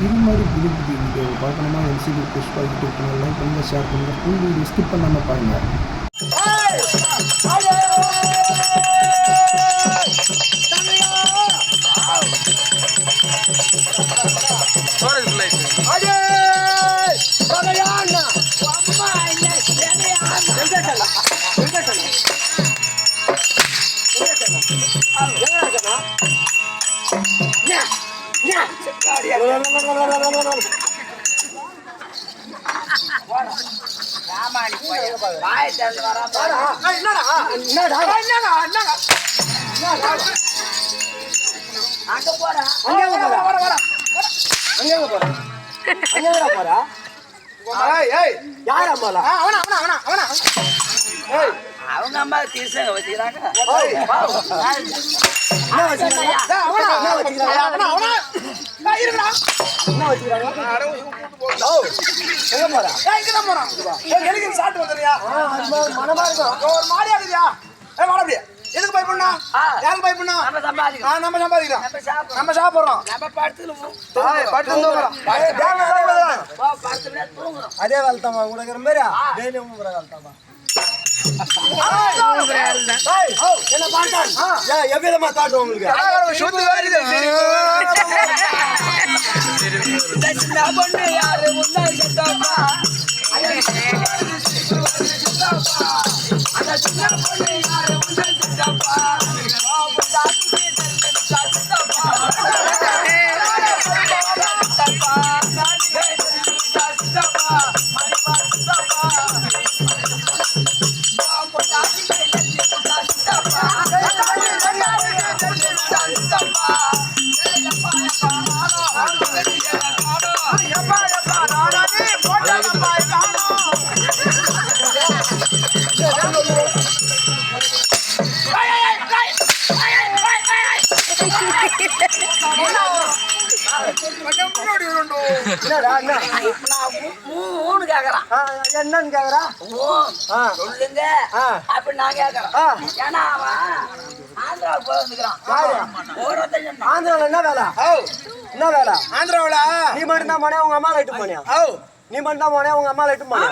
இது மாதிரி புது புது வீடியோ பார்க்கணுமா LCD Pushpa YouTube channel like பண்ணுங்கள், ஷேர் பண்ணுங்கள், ஃபுல் வீடியோ ஸ்கிப் பண்ணாமல் பாருங்கள். அவங்க அம்மா தீர்ச்சாங்க வச்சுக்கிறாங்க. எதுக்கு பயப்படா? யாருக்கு பயப்படா? நம்ம சம்பாதிக்கிறோம், நம்ம சாப்பிடுறோம், அதே வேலை தான் உனக்கு மாதிரி டெய்லி வேலை என்ன பாட்டான் எவ்விதமா காட்டும் உங்களுக்கு என்னன்னு கேக்குறா சொல்லுங்க அப்படின்னு நான் கேக்குறேன். ஏன்னா அவன் ஆந்திராவுக்கு போயிருந்துக்கிறான். ஆந்திராவில் என்ன வேலை? என்ன வேலை ஆந்திராவில்? நீ மட்டும் தான் போனே, உங்க அம்மா லைட்டு போனியா? நீ மட்டும் தான் போனே, உங்க அம்மா லைட்டு போனியா?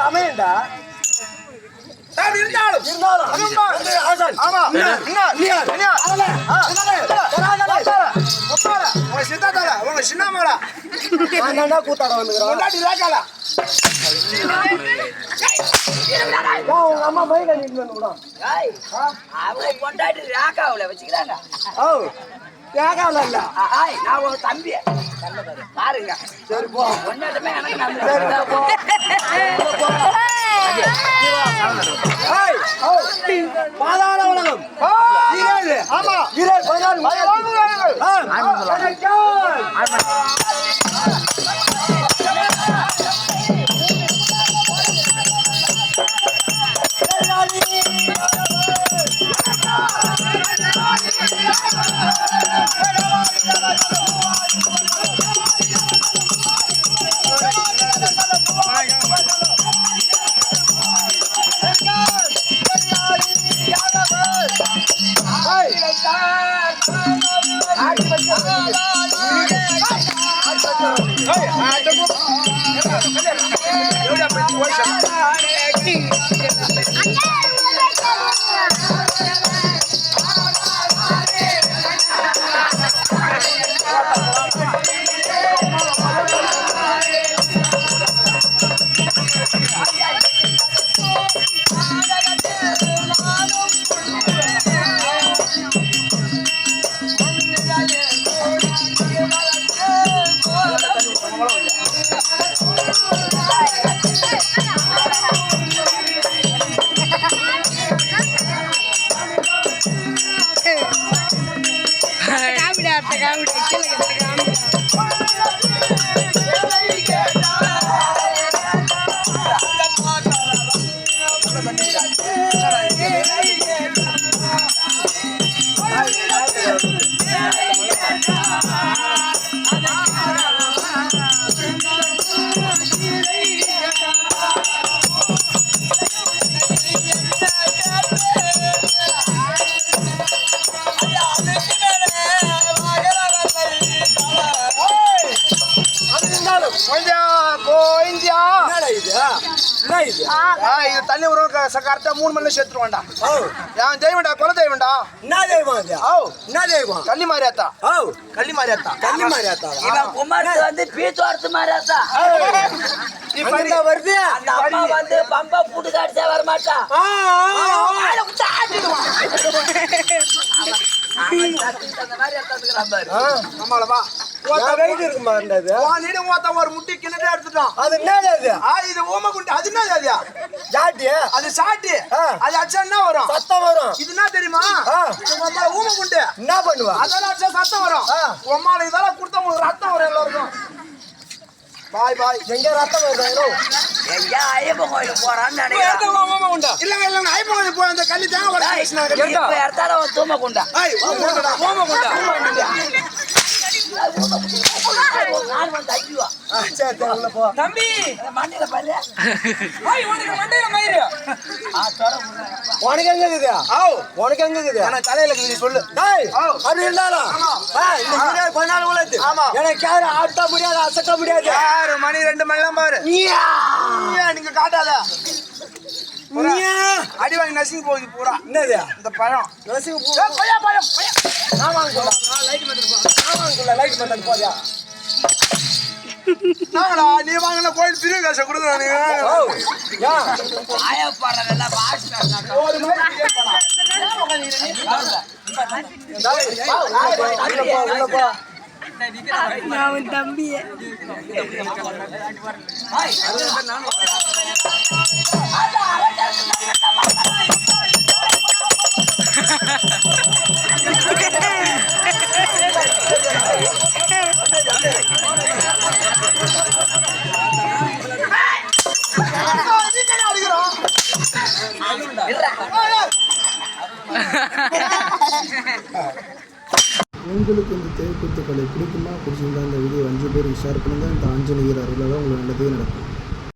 தமிழ்டா கூத்தாட உங்க அம்மா மயில அவங்க கொண்டாடி ராக்காவில வச்சுக்கிறாங்க. ராகாவில இல்ல, நான் ஒரு தம்பி பாருங்க. சரி போ, கொண்டாட்டமே எனக்கு பாதாள உலகம். ஆமா, என்ன இது இது தண்ணி வரும் கரெக்டா 3 மணில சேர்த்துருவான்டா என் தெய்வம்டா குல தெய்வம்டா என்ன தெய்வம் அது என்ன தெய்வம் கள்ளி மாரியாத்தா கள்ளி மாரியாத்தா கள்ளி மாரியாத்தா இவன் குமாரத்து வந்து பீச்சோரத்து மாரியாத்தா இப்ப என்ன வருது அந்த அம்மா வந்து பம்பா புட்டு காடிச்சா வரமாட்டா ஆமாலப்பா வெயிட் இருக்குமா இருந்தது நீடு மொத்த ஒரு முட்டி கிணறு எடுத்துட்டோம் அது என்னது அது இது ஓம குண்டி அது என்ன ஜாதியா ஜாட்டி அது சாட்டி அது அச்சா என்ன வரும் சத்தம் வரும் இது என்ன தெரியுமா உங்க அம்மா ஊம குண்டு என்ன பண்ணுவா அதெல்லாம் அச்சா சத்தம் வரும் உம்மால இதெல்லாம் கொடுத்தா உங்களுக்கு ரத்தம் வரும் எல்லாருக்கும் பாய் பாய் எங்க ரத்தம் வருது எங்க ஐயப்பன் கோயிலுக்கு போறான்னு நினைக்கிறேன் இல்லங்க ஐயப்பன் கோயிலுக்கு போய் அந்த கள்ளி தேங்க இப்ப எடுத்தாலும் அவன் தூம குண்டா ஓம குண்டா நான் வந்து ஐயோ சரி உள்ள போ தம்பி மண்டையில பாரு உனக்கு மண்டையில மயிறு உனக்கு எங்க இருக்குது உனக்கு எங்க இருக்குது ஆனா தலையில இருக்குது சொல்லு டேய் அப்படி இருந்தாலும் இந்த முன்னாடி பண்ணாலும் உள்ளது ஆமா எனக்கு யாரும் ஆட்ட முடியாது அசக்க முடியாது 6 மணி 2 மணிலாம் பாரு நீங்க காட்டாத அடி வாங்கி நசுங்கி போகுது பூரா என்னது இந்த பழம் நசுக்கு பழம் பழம் லைட் பண்ணது போறியா நீ வாங்கின கோயில் பிரிவு காசை கொடுக்குறோம் நீங்க ஆயப்பாடுறதெல்லாம் பாஷ் தம்பியே உங்களுக்கு இந்த தேவைப்பட்ட கலை பிடிக்குமா பிடிச்சிருந்தா இந்த வீடியோ 5 பேருக்கு ஷேர் பண்ணுங்கள். இந்த ஆஞ்சநேயர் அருளாக உங்களுக்கு நல்லதே நடக்கும்.